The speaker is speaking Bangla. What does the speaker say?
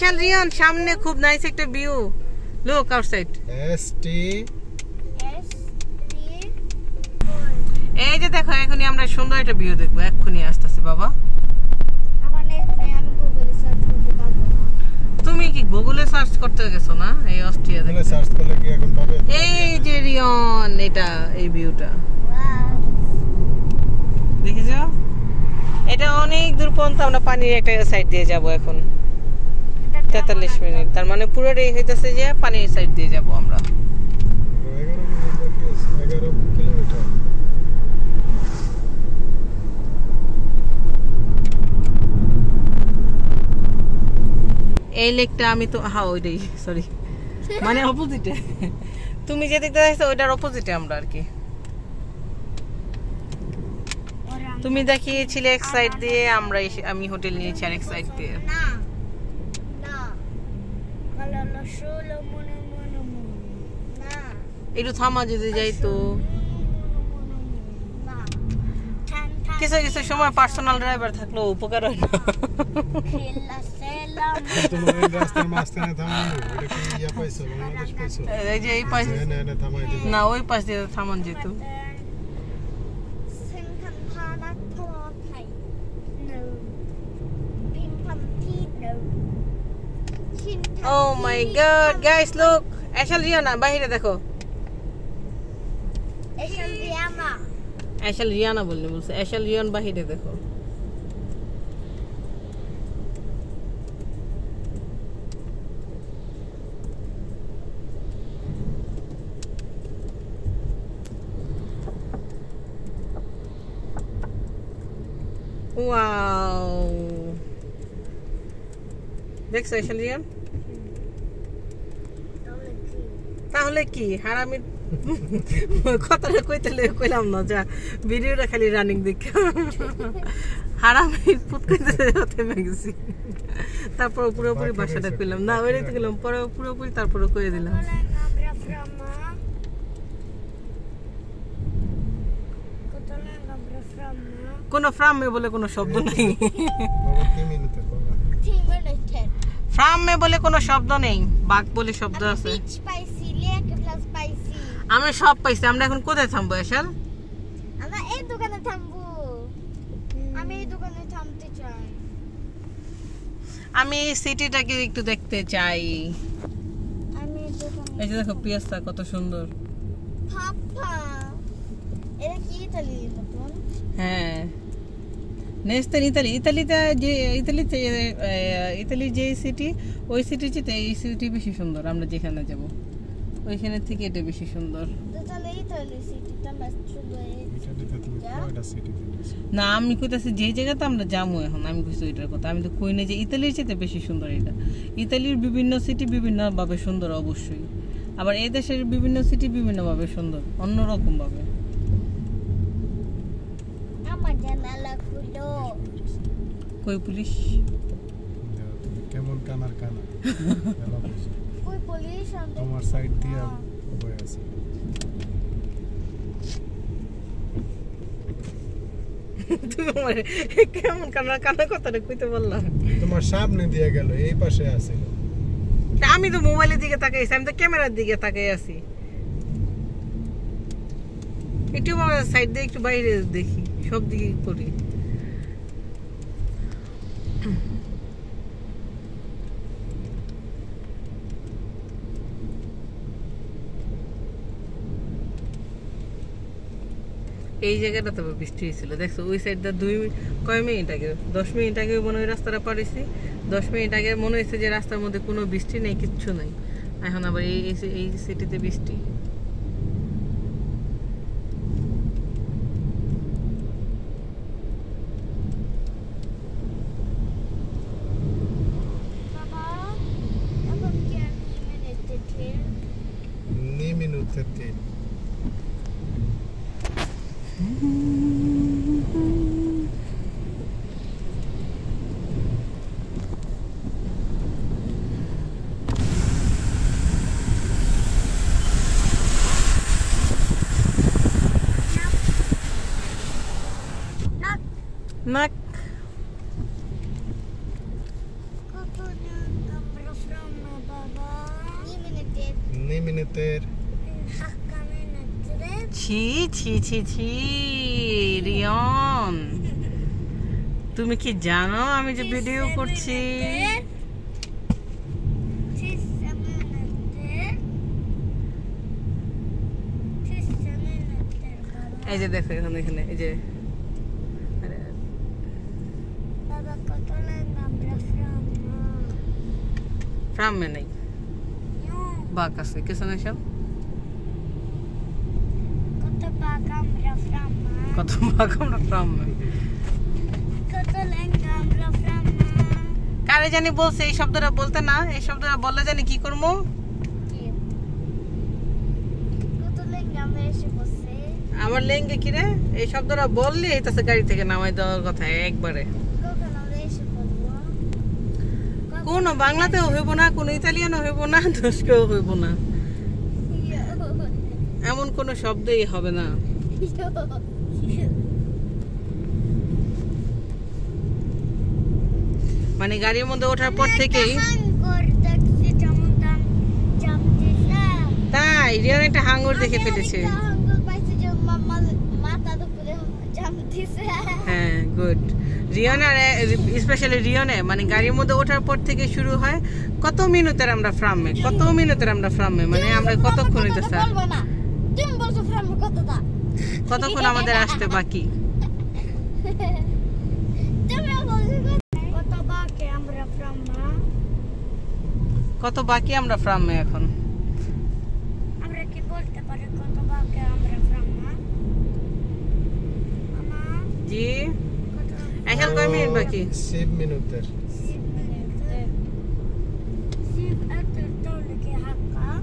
আশাল রিয়ান সামনে খুব নাইস একটা ভিউ লুক আউটসাইড এই যে দেখো এখনই আমরা সুন্দর একটা ভিউ দেখবো এক্ষুনি আসতেছে বাবা তুমি কি গুগলে সার্চ করতে গেছো না এই অস্ট্রিয়া দেখো সার্চ করলে কি এখন পাবে এই যে রিয়ন এটা এই ভিউটা দেখেছো এটা অনেক দূর পর্যন্ত আমরা পানির একটা সাইড দিয়ে যাব এখন 43 মিনিট তার মানে পুরোটাই হইতাছে যে পানির সাইড দিয়ে যাব আমরা 11 কিলোমিটার এই লেকটা আমি তো ওইটাই সরি মানে অপোজিটে তুমি যে দিকটা দেখছো ওইটার অপোজিটে আমরা আর কি তুমি দেখিয়েছিলে এক সাইড দিয়ে আমরা আমি হোটেল নিয়েছি আরেক সাইড দিয়ে না একটু থামা যদি যাই তো কিছু কিছু সময় পার্সোনাল ড্রাইভার থাকলেও উপকার হয় না না ওই পাশ দিয়ে থামান যেত Oh my god guys look Ashal Riana বাইরে দেখো Ashal Riana বলছে Ashal Rian বাইরে দেখো Wow দেখছো Ashal Rian তাহলে কি হারামি কথাটা কইলাম না যা ভিডিওটা খালি রানিং দেখে হারামি পুত কইতে গেছি তারপর পুরোপুরি ভাষাটা কইলাম না ওইটাই তো কইলাম পরে পুরোপুরি তারপরে কইয়ে দিলাম কোনো ফ্রামে বলে কোনো শব্দ নেই ফ্রামে বলে কোনো শব্দ নেই বাঘ বলে শব্দ আছে আমরা সব পাইছি আমরা এখন কোথায় থামবো আশাল আমরা এই দোকানে থামবো আমি এই দোকানে থামতে চাই আমি সিটিটাকে একটু দেখতে চাই আমি এই দোকানে এই যে দেখো পিয়াসটা কত সুন্দর পাপা এটা কি ইতালি মতন হ্যাঁ নেস্তার ইতালি যে সিটি ওই সিটির চেয়ে এই সিটি বেশি সুন্দর আমরা যেখানে যাব ওইখানে থেকে এটা বেশি সুন্দর তাহলে ইতালি সিটিটা না আমি কইতাছি যে জায়গাতে আমরা যাবো এখন আমি কইছি ওইটার কথা আমি তো কই না যে ইতালির চেয়ে বেশি সুন্দর এটা ইতালির বিভিন্ন সিটি বিভিন্ন ভাবে সুন্দর অবশ্যই আবার এই দেশের বিভিন্ন সিটি বিভিন্ন ভাবে সুন্দর অন্যরকম ভাবে আমার জানালা খুলো কই পুলিশ কেমন কানার কানা কই পুলিশ তোমার সাইড দিয়ে বই আছে তোমার কেমন কানার কানা কথাটা কইতে বললাম তোমার সামনে দিয়ে গেল এই পাশে আছে আমি তো মোবাইলের দিকে তাকাই আছি আমি তো ক্যামেরার দিকে তাকাই আছি একটু সাইড দিয়ে একটু বাইরে দেখি সব দিকে করি এই জায়গাটা তো বৃষ্টি হয়েছিল দেখছো ওই সাইডটা কয় মিনিট আগে 10 মিনিট আগে মনে হয় রাস্তাটা পারিছি 10 মিনিট আগে মনে হয়েছে যে রাস্তার মধ্যে কোনো বৃষ্টি নেই কিচ্ছু নাই এখন আবার এই সিটিতে বৃষ্টি নাক minuter. Hacka minuter. ছি ছি ছি ছি রিয়ন, তুমি কি জানো আমি যে ভিডিও করছি? এই যে দেখো এখানে এখানে এই যে বাবা কত লেঙ্গা আমরা ফ্রামে নেই, বাক আছে কিছু না সব। কত বাক আমরা ফ্রামা, কত বাক আমরা ফ্রামে। কত লেঙ্গা আমরা ফ্রামা। কারে জানি বলছে এই শব্দটা বলতে না, এই শব্দটা বললে জানি কি করবো। কত লেঙ্গা আমরা এসে বসে। আমার লেঙ্গে কি রে, এই শব্দটা বললে এই তাছে গাড়ি থেকে নামাই দেওয়ার কথা একবারে। কখন আমরা এসে পড়বো? কোন বাংলাতেও হইব না, কোন ইতালিয়ানও হইব না, তুরস্কেও হইব না, এমন কোন শব্দই হবে না। মানে গাড়ির মধ্যে ওঠার পর থেকেই তাই রিয়ান একটা হাঙ্গর দেখে ফেলেছে। হ্যাঁ গুড। রিয়ন আর স্পেশালি রিয়নে মানে গাড়ির মধ্যে ওঠার পর থেকে শুরু হয় কত মিনিটের আমরা ফ্রামে, কত মিনিটের আমরা ফ্রামে, মানে আমরা কতক্ষণ হইতেছে, কতক্ষণ আমাদের আসতে বাকি। কত বাকি আমরা ফ্রামে এখন? আমরা কি বলতে পারি কত বাকি আমরা ফ্রামে? জি এখন কয় মিনিট বাকি? 7 minuter.